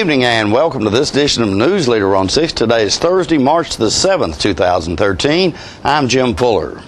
evening and welcome to this edition of Newsleader on 6. Today is Thursday, March the 7th, 2013. I'm Jim Fuller.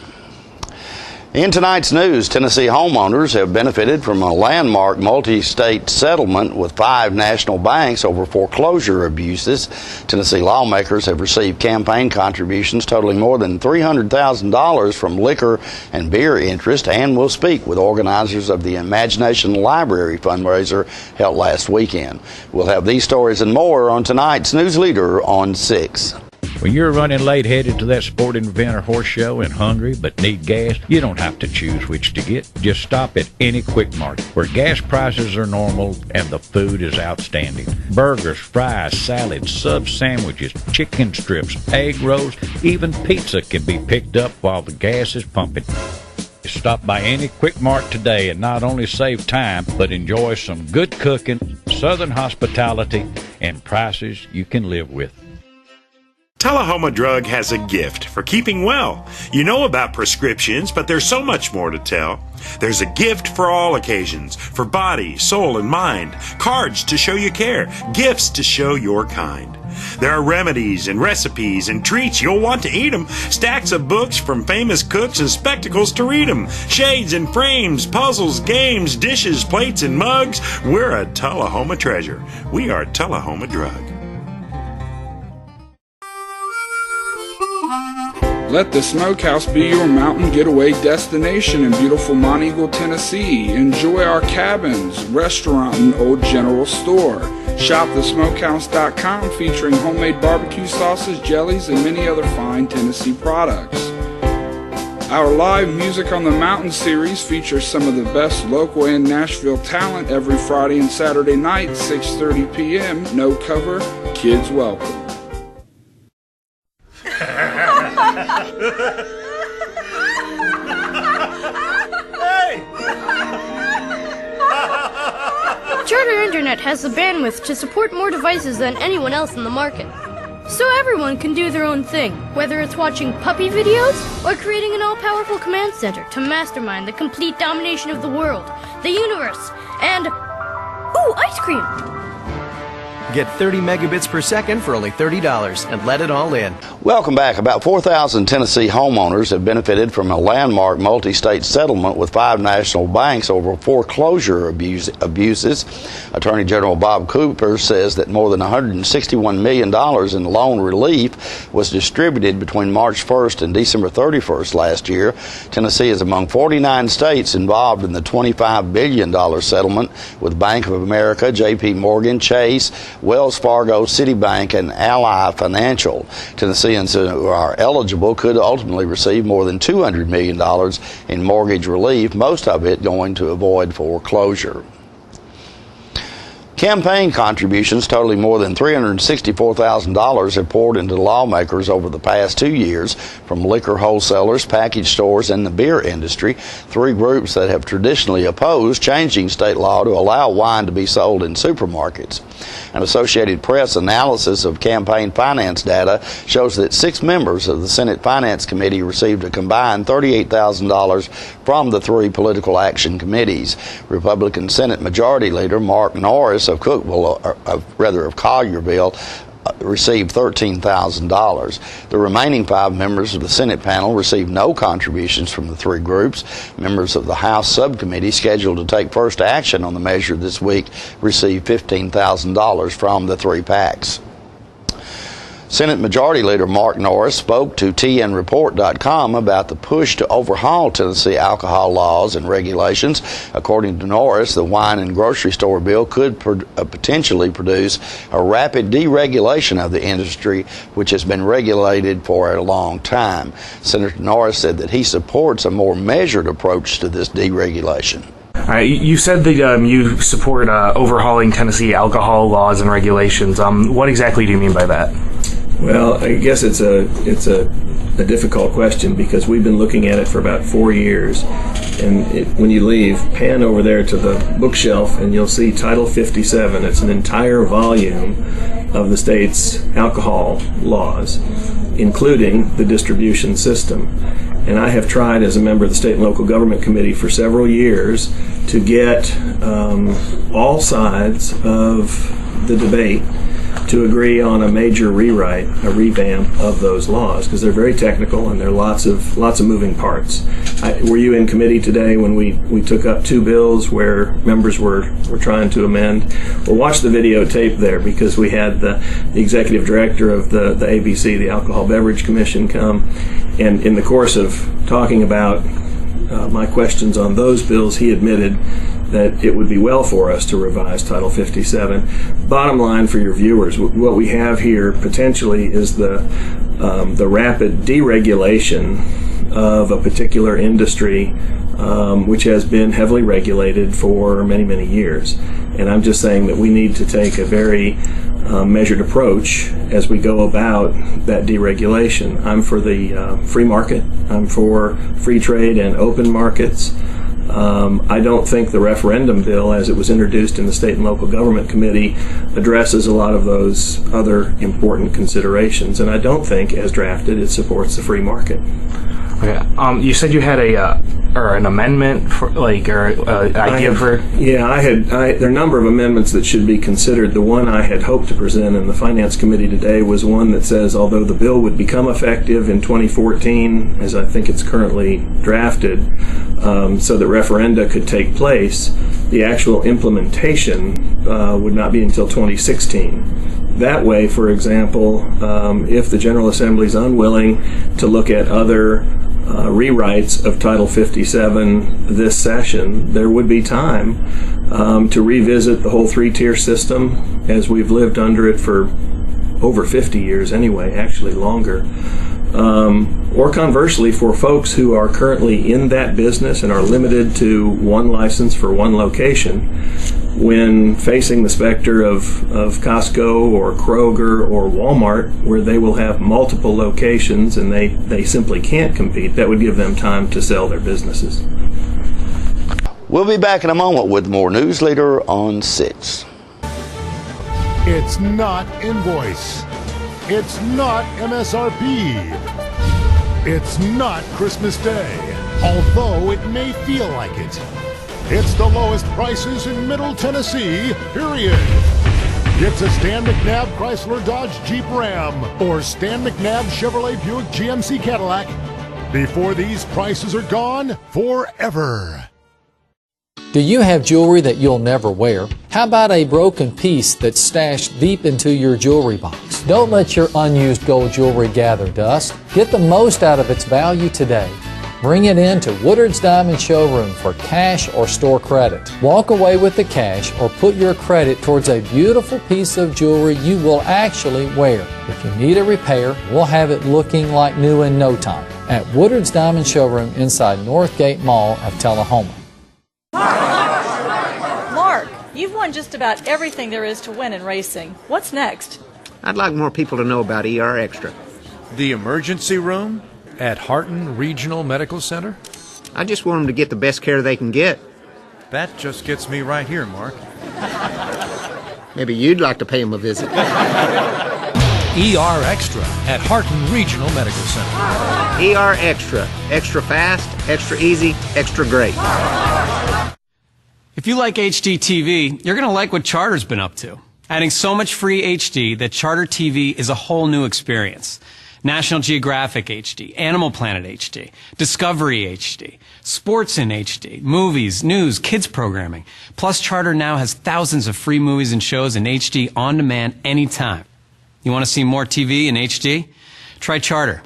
In tonight's news, Tennessee homeowners have benefited from a landmark multi-state settlement with 5 national banks over foreclosure abuses. Tennessee lawmakers have received campaign contributions totaling more than $300,000 from liquor and beer interest and will speak with organizers of the Imagination Library fundraiser held last weekend. We'll have these stories and more on tonight's Newsleader on 6. When you're running late headed to that sporting event or horse show and hungry but need gas, you don't have to choose which to get. Just stop at any Quick Mart where gas prices are normal and the food is outstanding. Burgers, fries, salads, sub sandwiches, chicken strips, egg rolls, even pizza can be picked up while the gas is pumping. Stop by any Quick Mart today and not only save time, but enjoy some good cooking, southern hospitality, and prices you can live with. Tullahoma Drug has a gift for keeping well. You know about prescriptions, but there's so much more to tell. There's a gift for all occasions, for body, soul, and mind. Cards to show you care, gifts to show your kind. There are remedies and recipes and treats, you'll want to eat them. Stacks of books from famous cooks and spectacles to read them. Shades and frames, puzzles, games, dishes, plates, and mugs. We're a Tullahoma treasure. We are Tullahoma Drug. Let the Smokehouse be your mountain getaway destination in beautiful Monteagle, Tennessee. Enjoy our cabins, restaurant, and old general store. Shop thesmokehouse.com featuring homemade barbecue sauces, jellies, and many other fine Tennessee products. Our live Music on the Mountain series features some of the best local and Nashville talent every Friday and Saturday night, 6:30 p.m. No cover, kids welcome. Charter Internet has the bandwidth to support more devices than anyone else in the market. So everyone can do their own thing, whether it's watching puppy videos or creating an all-powerful command center to mastermind the complete domination of the world, the universe, and... ooh, ice cream! Get 30 megabits per second for only $30 and let it all in. Welcome back. About 4,000 Tennessee homeowners have benefited from a landmark multi-state settlement with 5 national banks over foreclosure abuses. Attorney General Bob Cooper says that more than $161 million in loan relief was distributed between March 1st and December 31st last year. Tennessee is among 49 states involved in the $25 billion settlement with Bank of America, J.P. Morgan, Chase, Wells Fargo, Citibank, and Ally Financial. Tennesseans who are eligible could ultimately receive more than $200 million in mortgage relief, most of it going to avoid foreclosure. Campaign contributions totaling more than $364,000 have poured into lawmakers over the past 2 years from liquor wholesalers, package stores, and the beer industry, 3 groups that have traditionally opposed changing state law to allow wine to be sold in supermarkets. An Associated Press analysis of campaign finance data shows that 6 members of the Senate Finance Committee received a combined $38,000 from the 3 political action committees. Republican Senate Majority Leader Mark Norris of Collierville received $13,000. The remaining 5 members of the Senate panel received no contributions from the 3 groups. Members of the House subcommittee scheduled to take first action on the measure this week received $15,000 from the 3 PACs. Senate Majority Leader Mark Norris spoke to TNReport.com about the push to overhaul Tennessee alcohol laws and regulations. According to Norris, the wine and grocery store bill could potentially produce a rapid deregulation of the industry, which has been regulated for a long time. Senator Norris said that he supports a more measured approach to this deregulation. You said that you support overhauling Tennessee alcohol laws and regulations. What exactly do you mean by that? Well, I guess it's a difficult question because we've been looking at it for about 4 years. And when you leave, pan over there to the bookshelf and you'll see Title 57. It's an entire volume of the state's alcohol laws, including the distribution system. And I have tried as a member of the State and Local Government Committee for several years to get all sides of the debate to agree on a major rewrite, a revamp of those laws, because they're very technical and there are lots of moving parts. Were you in committee today when we took up two bills where members were trying to amend? Well, watch the videotape there, because we had the executive director of the ABC, the Alcohol Beverage Commission, come, and in the course of talking about my questions on those bills, he admitted that it would be well for us to revise Title 57. Bottom line for your viewers, what we have here potentially is the rapid deregulation of a particular industry which has been heavily regulated for many, many years. And I'm just saying that we need to take a very measured approach as we go about that deregulation. I'm for the free market. I'm for free trade and open markets. I don't think the referendum bill, as it was introduced in the State and Local Government Committee, addresses a lot of those other important considerations, and I don't think, as drafted, it supports the free market. Okay. You said you had an amendment for idea for. Yeah, there are a number of amendments that should be considered. The one I had hoped to present in the Finance Committee today was one that says, although the bill would become effective in 2014, as I think it's currently drafted, so that referenda could take place, the actual implementation would not be until 2016. That way, for example, if the General Assembly is unwilling to look at other rewrites of Title 57 this session, there would be time to revisit the whole three-tier system as we've lived under it for over 50 years anyway, actually longer. Or conversely, for folks who are currently in that business and are limited to one license for one location, when facing the specter of Costco or Kroger or Walmart, where they will have multiple locations and they simply can't compete, that would give them time to sell their businesses. We'll be back in a moment with more Newsleader on 6. It's not invoice. It's not MSRP. It's not Christmas Day, although it may feel like it. It's the lowest prices in Middle Tennessee, period. It's a Stan McNabb Chrysler Dodge Jeep Ram or Stan McNabb Chevrolet Buick GMC Cadillac before these prices are gone forever. Do you have jewelry that you'll never wear? How about a broken piece that's stashed deep into your jewelry box? Don't let your unused gold jewelry gather dust. Get the most out of its value today. Bring it in to Woodard's Diamond Showroom for cash or store credit. Walk away with the cash or put your credit towards a beautiful piece of jewelry you will actually wear. If you need a repair, we'll have it looking like new in no time at Woodard's Diamond Showroom inside Northgate Mall of Tullahoma. Mark, you've won just about everything there is to win in racing. What's next? I'd like more people to know about ER Extra. The emergency room at Harton Regional Medical Center? I just want them to get the best care they can get. That just gets me right here, Mark. Maybe you'd like to pay them a visit. ER Extra at Harton Regional Medical Center. ER Extra. Extra fast, extra easy, extra great. If you like HD TV, you're going to like what Charter's been up to. Adding so much free HD that Charter TV is a whole new experience. National Geographic HD, Animal Planet HD, Discovery HD, Sports in HD, movies, news, kids programming. Plus, Charter now has thousands of free movies and shows in HD on demand anytime. You want to see more TV in HD? Try Charter.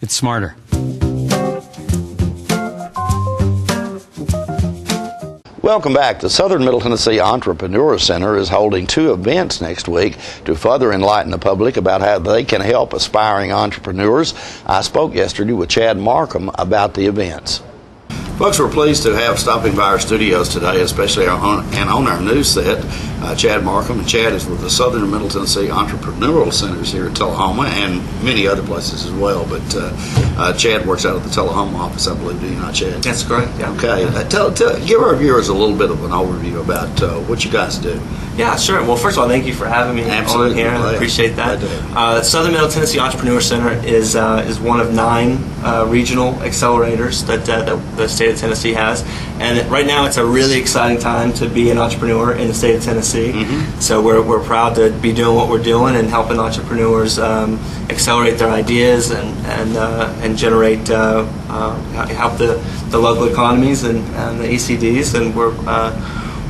It's smarter. Welcome back. The Southern Middle Tennessee Entrepreneur Center is holding 2 events next week to further enlighten the public about how they can help aspiring entrepreneurs. I spoke yesterday with Chad Markham about the events. Folks, we're pleased to have stopping by our studios today, especially on our news set, Chad Markham. And Chad is with the Southern Middle Tennessee Entrepreneurial Centers here in Tullahoma and many other places as well. But Chad works out of the Tullahoma office, I believe. Do you not, Chad? That's correct. Yeah. Okay. Give our viewers a little bit of an overview about what you guys do. Yeah, sure. Well, first of all, thank you for having me on here. I appreciate that. Southern Middle Tennessee Entrepreneur Center is one of 9 regional accelerators that the state state of Tennessee has. And right now it's a really exciting time to be an entrepreneur in the state of Tennessee. So we're proud to be doing what we're doing and helping entrepreneurs accelerate their ideas and generate, help the local economies and the ECDs. And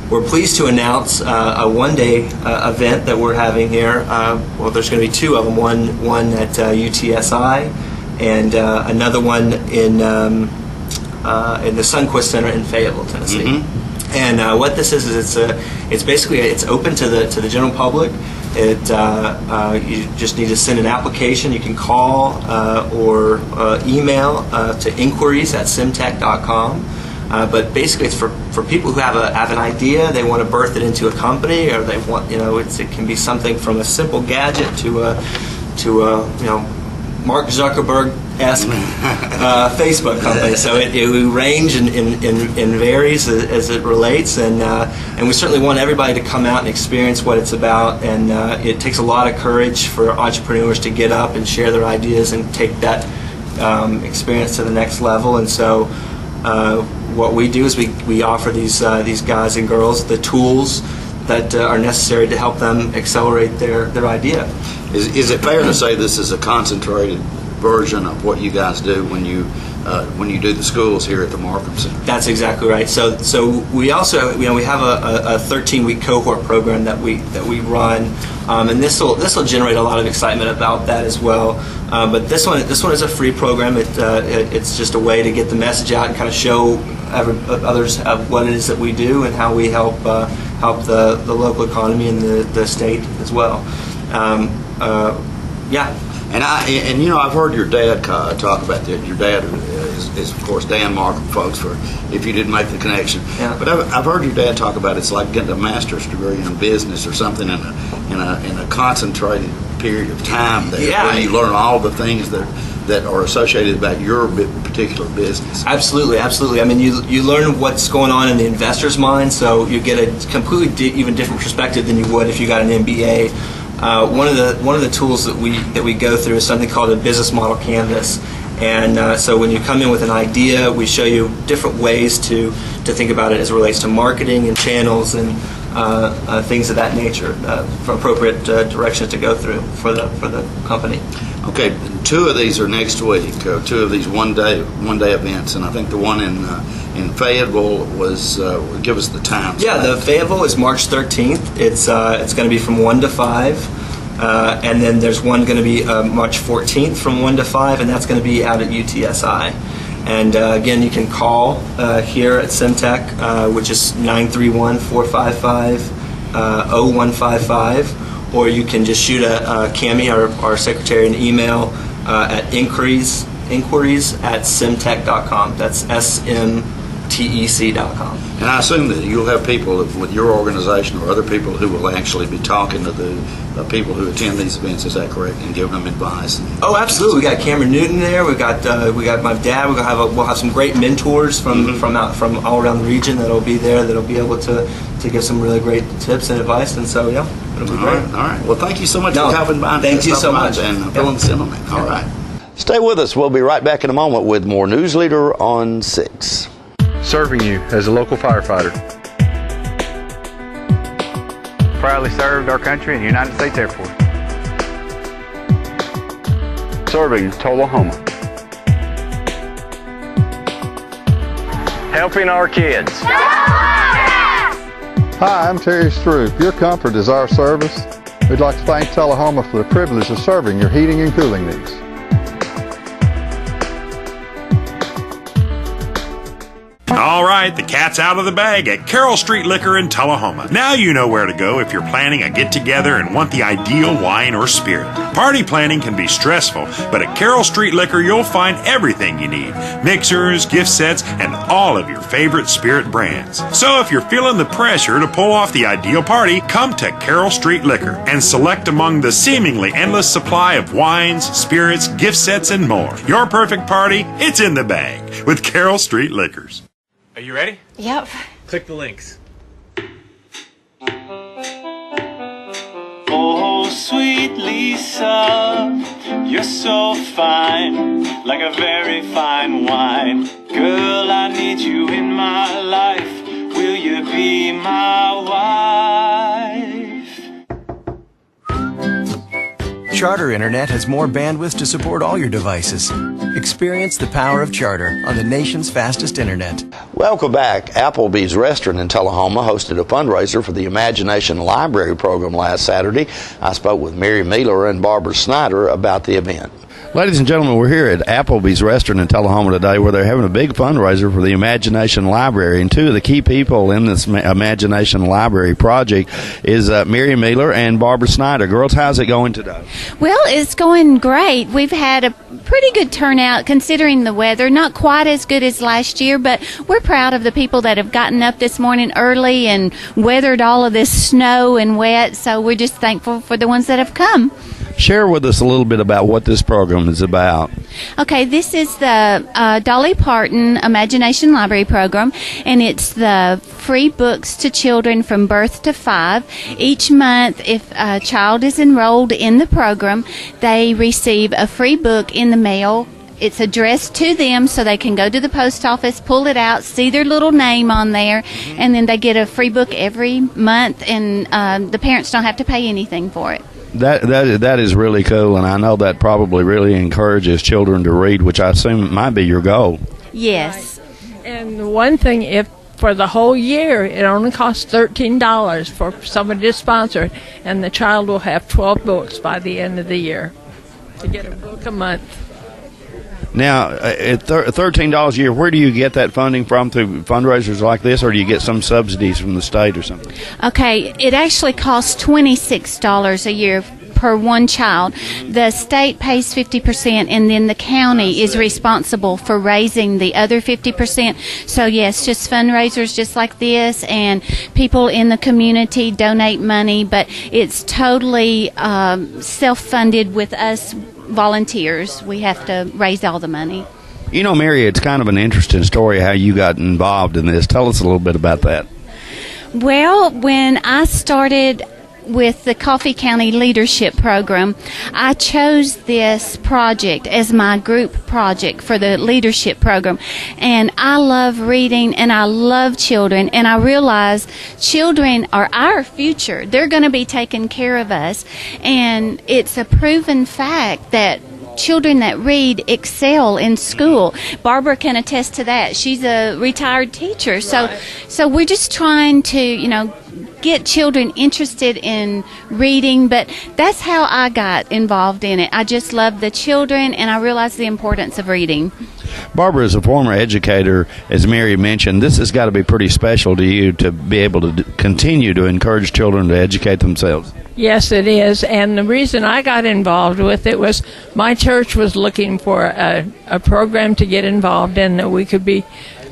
we're pleased to announce a one-day event that we're having here. Well, there's going to be two of them. One at UTSI, and another one in the Sunquist Center in Fayetteville, Tennessee. And what this is it's basically open to the general public. You just need to send an application. You can call or email to inquiries@simtech.com. But basically, it's for people who have an idea, they want to birth it into a company, or they want, it can be something from a simple gadget to a Mark Zuckerberg-esque Facebook company. So it range and varies as it relates, and we certainly want everybody to come out and experience what it's about. And it takes a lot of courage for entrepreneurs to get up and share their ideas and take that experience to the next level. And so what we do is we offer these guys and girls the tools that are necessary to help them accelerate their idea. Is it fair to say this is a concentrated version of what you guys do when you do the schools here at the Markham Center? That's exactly right. So we also we have a 13-week cohort program that we run, and this will generate a lot of excitement about that as well. But this one is a free program. It's just a way to get the message out and kind of show others what it is that we do and how we help the local economy and the state as well. Yeah. And I've heard your dad talk about that. Your dad is of course Dan Markham, folks, for if you didn't make the connection. Yeah. But I've heard your dad talk about it's like getting a master's degree in business or something in a concentrated period of time there, where you learn all the things that are associated about your particular business. Absolutely. I mean, you learn what's going on in the investor's mind, so you get a completely even different perspective than you would if you got an MBA. One of the tools that we go through is something called a business model canvas, and so when you come in with an idea, we show you different ways to think about it as it relates to marketing and channels and things of that nature, for appropriate directions to go through for the company. Okay, two of these are next week. Two of these one day events, and I think the one in Fayetteville was. Give us the times. Yeah, the Fayetteville is March 13th. It's going to be from 1 to 5, and then there's one going to be March 14th from 1 to 5, and that's going to be out at UTSI. And again, you can call here at Simtech, which is 931-455-0155. Or you can just shoot Cami, our secretary, an email at inquiries@simtech.com. That's SMTEC.com. And I assume that you'll have people with your organization or other people who will actually be talking to the people who attend these events. Is that correct? And giving them advice. Oh, absolutely. We got Cameron Newton there. We got my dad. We'll have some great mentors from all around the region that'll be there. That'll be able to give some really great tips and advice. And so yeah, it'll be great. All right. Well, thank you so much for coming by. Thank you so much. And filling us in on that. All right. Stay with us. We'll be right back in a moment with more Newsleader on 6. Serving you as a local firefighter. Proudly served our country in the United States Air Force. Serving Tullahoma. Helping our kids. Hi, I'm Terry Stroop. Your comfort is our service. We'd like to thank Tullahoma for the privilege of serving your heating and cooling needs. All right, the cat's out of the bag at Carroll Street Liquor in Tullahoma. Now you know where to go if you're planning a get-together and want the ideal wine or spirit. Party planning can be stressful, but at Carroll Street Liquor you'll find everything you need. Mixers, gift sets, and all of your favorite spirit brands. So if you're feeling the pressure to pull off the ideal party, come to Carroll Street Liquor and select among the seemingly endless supply of wines, spirits, gift sets, and more. Your perfect party, it's in the bag with Carroll Street Liquors. Are you ready? Yep. Click the links. Oh, sweet Lisa, you're so fine, like a very fine wine. Girl, I need you in my life. Will you be my wife? Charter Internet has more bandwidth to support all your devices. Experience the power of Charter on the nation's fastest internet. Welcome back. Applebee's Restaurant in Tullahoma hosted a fundraiser for the Imagination Library program last Saturday. I spoke with Mary Mealer and Barbara Snyder about the event. Ladies and gentlemen, we're here at Applebee's Restaurant in Tullahoma today where they're having a big fundraiser for the Imagination Library. And two of the key people in this Imagination Library project is Mary Mealer and Barbara Snyder. Girls, how's it going today? Well, it's going great. We've had a pretty good turnout considering the weather. Not quite as good as last year, but we're proud of the people that have gotten up this morning early and weathered all of this snow and wet. So we're just thankful for the ones that have come. Share with us a little bit about what this program is about. Okay, this is the Dolly Parton Imagination Library program, and it's the free books to children from birth to 5. Each month, if a child is enrolled in the program, they receive a free book in the mail. It's addressed to them so they can go to the post office, pull it out, see their little name on there, and then they get a free book every month, and the parents don't have to pay anything for it. That is really cool, and I know that probably really encourages children to read, which I assume might be your goal. Yes. Right. And one thing, if for the whole year, it only costs $13 for somebody to sponsor it, and the child will have 12 books by the end of the year to get a book a month. Now, at $13 a year, where do you get that funding from, through fundraisers like this, or do you get some subsidies from the state or something? Okay, it actually costs $26 a year per one child. The state pays 50%, and then the county is responsible for raising the other 50%. So, yes, just fundraisers just like this, and people in the community donate money, but it's totally self-funded with us volunteers. We have to raise all the money. You know, Mary, it's kind of an interesting story how you got involved in this. Tell us a little bit about that. Well, when I started with the Coffee County Leadership Program, I chose this project as my group project for the leadership program. And I love reading and I love children, and I realize children are our future. They're going to be taking care of us. And it's a proven fact that children that read excel in school. Barbara can attest to that. She's a retired teacher. So we're just trying to, get children interested in reading, but that's how I got involved in it. I just love the children, and I realized the importance of reading. Barbara, as a former educator, as Mary mentioned, this has got to be pretty special to you to be able to continue to encourage children to educate themselves. Yes, it is. And the reason I got involved with it was my church was looking for a program to get involved in that we could be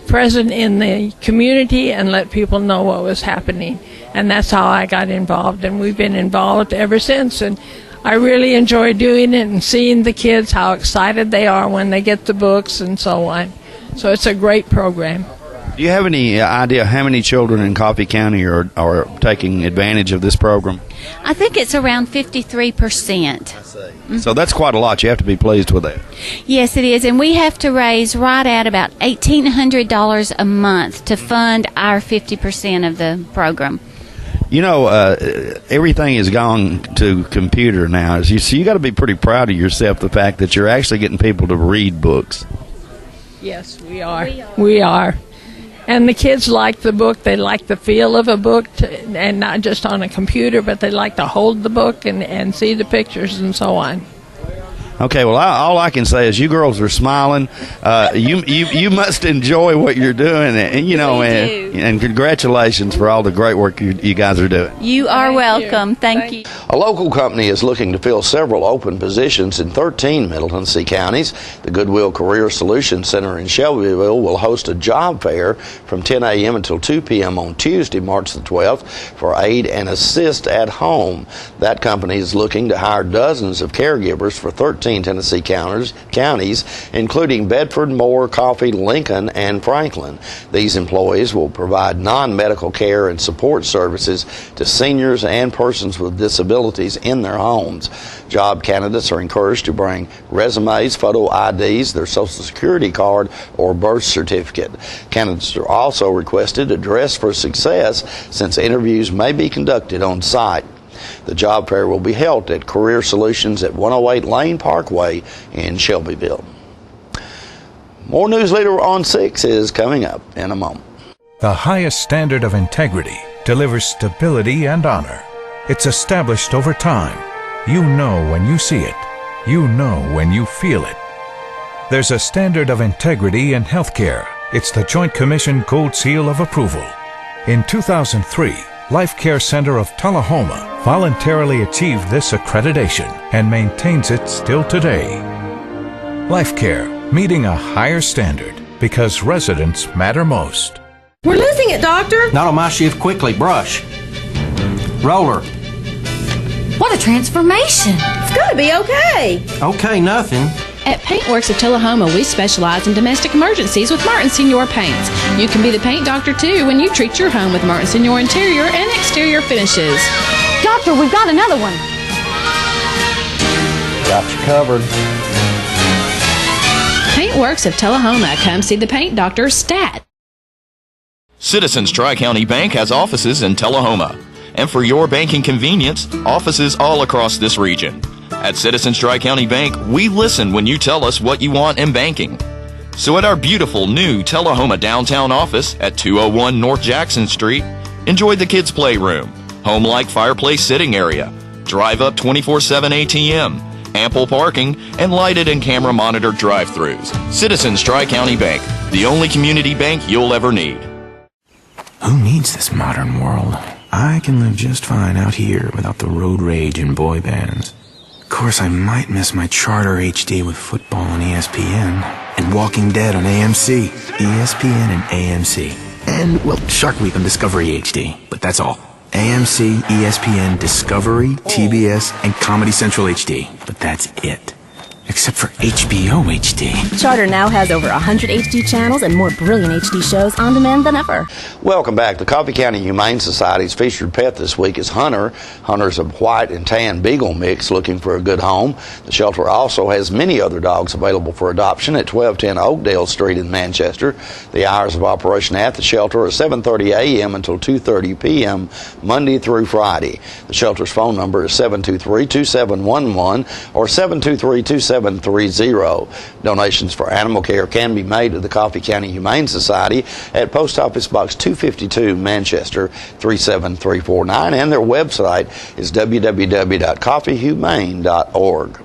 present in the community and let people know what was happening. And that's how I got involved, and we've been involved ever since. And I really enjoy doing it and seeing the kids, how excited they are when they get the books and so on. So it's a great program. Do you have any idea how many children in Coffee County are taking advantage of this program? I think it's around 53%. I see. So that's quite a lot. You have to be pleased with that. Yes, it is. And we have to raise right at about $1,800 a month to fund our 50% of the program. You know, everything has gone to computer now. So you got to be pretty proud of yourself, the fact that you're actually getting people to read books. Yes, we are. We are. And the kids like the book. They like the feel of a book, and not just on a computer, but they like to hold the book and see the pictures and so on. Okay, well, all I can say is you girls are smiling. You must enjoy what you're doing, and congratulations for all the great work you guys are doing. You are welcome. Thank you. A local company is looking to fill several open positions in 13 Middle Tennessee counties. The Goodwill Career Solutions Center in Shelbyville will host a job fair from 10 a.m. until 2 p.m. on Tuesday, March the 12th, for aid and assist at home. That company is looking to hire dozens of caregivers for 13 14 Tennessee counties, including Bedford, Moore, Coffee, Lincoln, and Franklin. These employees will provide non-medical care and support services to seniors and persons with disabilities in their homes. Job candidates are encouraged to bring resumes, photo IDs, their Social Security card, or birth certificate. Candidates are also requested to dress for success, since interviews may be conducted on site. The job fair will be held at Career Solutions at 108 Lane Parkway in Shelbyville. More Newsleader on 6 is coming up in a moment. The highest standard of integrity delivers stability and honor. It's established over time. You know when you see it. You know when you feel it. There's a standard of integrity in healthcare. It's the Joint Commission Gold Seal of Approval. In 2003, Life Care Center of Tullahoma voluntarily achieved this accreditation and maintains it still today. Life Care, meeting a higher standard because residents matter most. We're losing it, Doctor. Not on my shift. Quickly, brush. Roller. What a transformation. It's going to be okay. Okay, nothing. At Paintworks of Tullahoma, we specialize in domestic emergencies with Martin Senior Paints. You can be the paint doctor, too, when you treat your home with Martin Senior interior and exterior finishes. Doctor, we've got another one. Got you covered. Paintworks of Tullahoma. Come see the paint doctor, Stat. Citizens Tri-County Bank has offices in Tullahoma. And for your banking convenience, offices all across this region. At Citizens Tri-County Bank, we listen when you tell us what you want in banking. So at our beautiful new Tullahoma downtown office at 201 North Jackson Street, enjoy the kids' playroom, home-like fireplace sitting area, drive-up 24/7 ATM, ample parking, and lighted and camera-monitored drive-thrus. Citizens Tri-County Bank, the only community bank you'll ever need. Who needs this modern world? I can live just fine out here without the road rage and boy bands. Of course, I might miss my Charter HD with football on ESPN and Walking Dead on AMC. ESPN and AMC. And, well, Shark Week on Discovery HD. But that's all. AMC, ESPN, Discovery, TBS, and Comedy Central HD. But that's it. Except for HBO HD. Charter now has over 100 HD channels and more brilliant HD shows on demand than ever. Welcome back. The Coffee County Humane Society's featured pet this week is Hunter. Hunter's a white and tan beagle mix looking for a good home. The shelter also has many other dogs available for adoption at 1210 Oakdale Street in Manchester. The hours of operation at the shelter are 7:30 a.m. until 2:30 p.m. Monday through Friday. The shelter's phone number is 723-2711 or 723-2730. Donations for animal care can be made to the Coffee County Humane Society at Post Office Box 252, Manchester 37349, and their website is www.coffeehumane.org.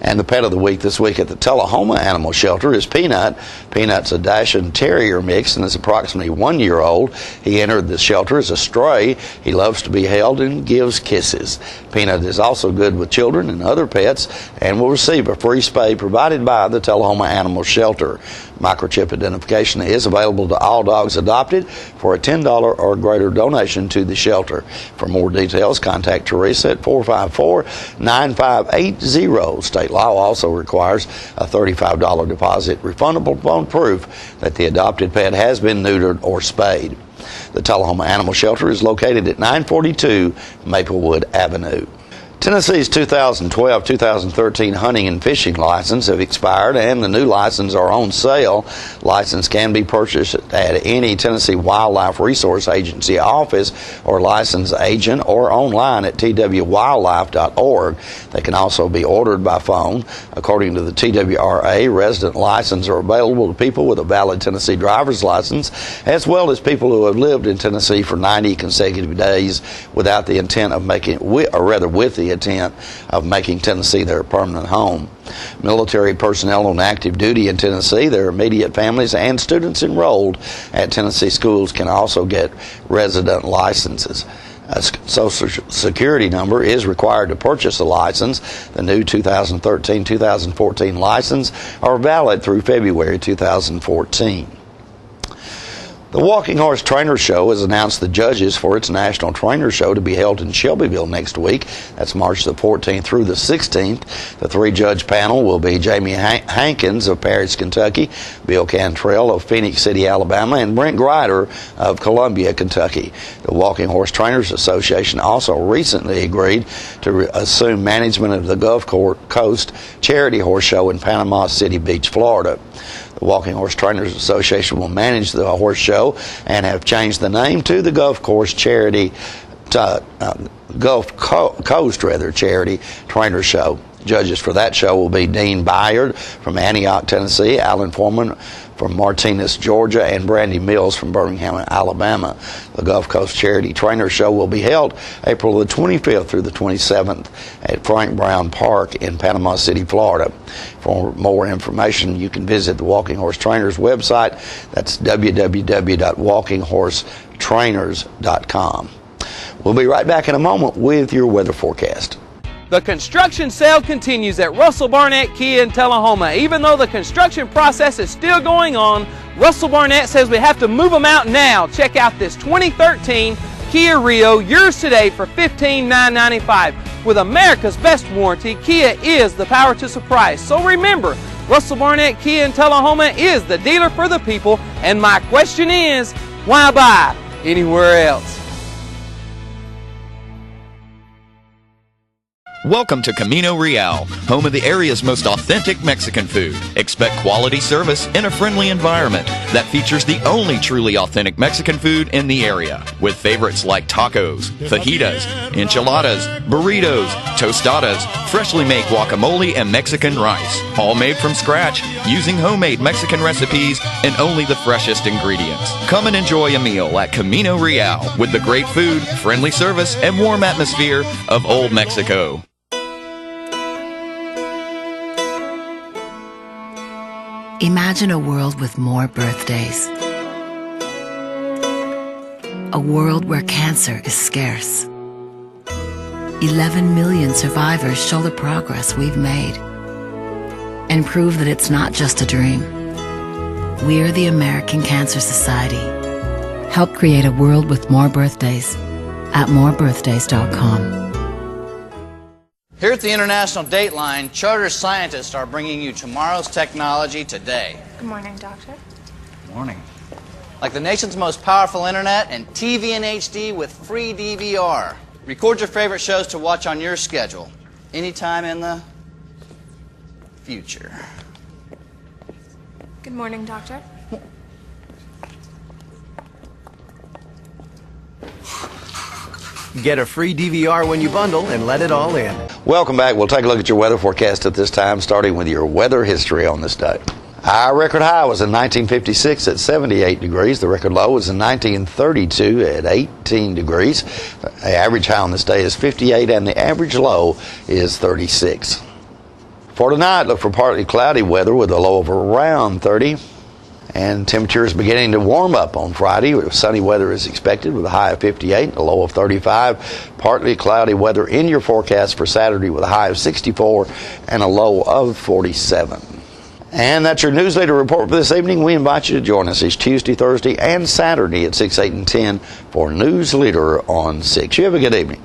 And the pet of the week this week at the Tullahoma Animal Shelter is Peanut. Peanut's a Dachshund Terrier mix and is approximately 1 year old. He entered the shelter as a stray. He loves to be held and gives kisses. Peanut is also good with children and other pets and will receive a free spay provided by the Tullahoma Animal Shelter. Microchip identification is available to all dogs adopted for a $10 or greater donation to the shelter. For more details, contact Teresa at 454-9580. State law also requires a $35 deposit refundable upon proof that the adopted pet has been neutered or spayed. The Tullahoma Animal Shelter is located at 942 Maplewood Avenue. Tennessee's 2012-2013 hunting and fishing license have expired and the new license are on sale. License can be purchased at any Tennessee Wildlife Resource Agency office or license agent or online at twwildlife.org. They can also be ordered by phone. According to the TWRA, resident licenses are available to people with a valid Tennessee driver's license as well as people who have lived in Tennessee for 90 consecutive days without the intent of making, or rather with the intent of making Tennessee their permanent home. Military personnel on active duty in Tennessee, their immediate families, and students enrolled at Tennessee schools can also get resident licenses. A Social Security number is required to purchase a license. The new 2013-2014 license are valid through February 2014. The Walking Horse Trainer Show has announced the judges for its National Trainer Show to be held in Shelbyville next week. That's March the 14th through the 16th. The three-judge panel will be Jamie Hankins of Paris, Kentucky, Bill Cantrell of Phoenix City, Alabama, and Brent Grider of Columbia, Kentucky. The Walking Horse Trainers Association also recently agreed to assume management of the Gulf Coast Charity Horse Show in Panama City Beach, Florida. The Walking Horse Trainers Association will manage the horse show and have changed the name to the Gulf Coast Charity Trainer Show. Judges for that show will be Dean Byard from Antioch, Tennessee, Alan Foreman from Martinez, Georgia, and Brandy Mills from Birmingham, Alabama. The Gulf Coast Charity Trainer Show will be held April the 25th through the 27th at Frank Brown Park in Panama City, Florida. For more information, you can visit the Walking Horse Trainers website. That's www.walkinghorsetrainers.com. We'll be right back in a moment with your weather forecast. The construction sale continues at Russell Barnett Kia in Tullahoma. Even though the construction process is still going on, Russell Barnett says we have to move them out now. Check out this 2013 Kia Rio, yours today for $15,995. With America's best warranty, Kia is the power to surprise. So remember, Russell Barnett Kia in Tullahoma is the dealer for the people. And my question is, why buy anywhere else? Welcome to Camino Real, home of the area's most authentic Mexican food. Expect quality service in a friendly environment that features the only truly authentic Mexican food in the area, with favorites like tacos, fajitas, enchiladas, burritos, tostadas, freshly made guacamole, and Mexican rice, all made from scratch using homemade Mexican recipes and only the freshest ingredients. Come and enjoy a meal at Camino Real with the great food, friendly service, and warm atmosphere of Old Mexico. Imagine a world with more birthdays. A world where cancer is scarce. 11 million survivors show the progress we've made and prove that it's not just a dream. We're the American Cancer Society. Help create a world with more birthdays at morebirthdays.com. Here at the International Dateline, charter scientists are bringing you tomorrow's technology today. Good morning, Doctor. Good morning. Like the nation's most powerful internet and TV in HD with free DVR. Record your favorite shows to watch on your schedule, anytime in the future. Good morning, Doctor. Get a free DVR when you bundle and let it all in. Welcome back. We'll take a look at your weather forecast at this time, starting with your weather history on this day. Our record high was in 1956 at 78 degrees. The record low was in 1932 at 18 degrees. The average high on this day is 58 and the average low is 36. For tonight, look for partly cloudy weather with a low of around 30. And temperatures beginning to warm up on Friday. Sunny weather is expected with a high of 58 and a low of 35. Partly cloudy weather in your forecast for Saturday with a high of 64 and a low of 47. And that's your Newsleader report for this evening. We invite you to join us each Tuesday, Thursday, and Saturday at 6, 8, and 10 for Newsleader on 6. You have a good evening.